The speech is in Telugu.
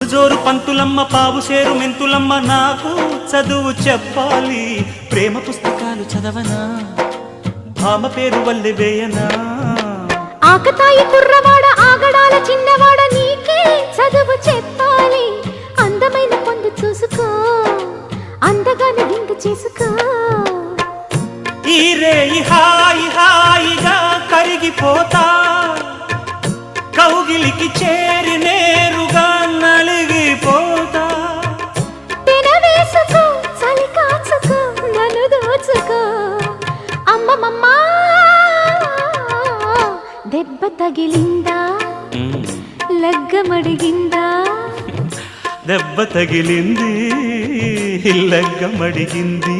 జోరు పంతులమ్మ పావు సేరు మెంతులమ్మ నాకు చదువు చెప్పాలి ప్రేమ పుస్తకాలు చదవనా భామ పేరు వల్లె వేయనా ఆకతాయి కుర్రవాడ ఆగడాల చిన్నవాడ నీకే చదువు చెప్పాలి అందమైన పొందు చూసుకో అందగాని విందు చేసుకో ఈ రేయి హాయి హాయిగా కరిగిపోతా కౌగిలికి చేరి నేరుగా నలిగిపోతా తినవేసుకో చలి కాచుకో నన్ను దోచుకో అమ్మమ్మమ్మా దెబ్బ తగిలిందా లగ్గమడిగిందా దెబ్బ తగిలింది లగ్గమడిగింది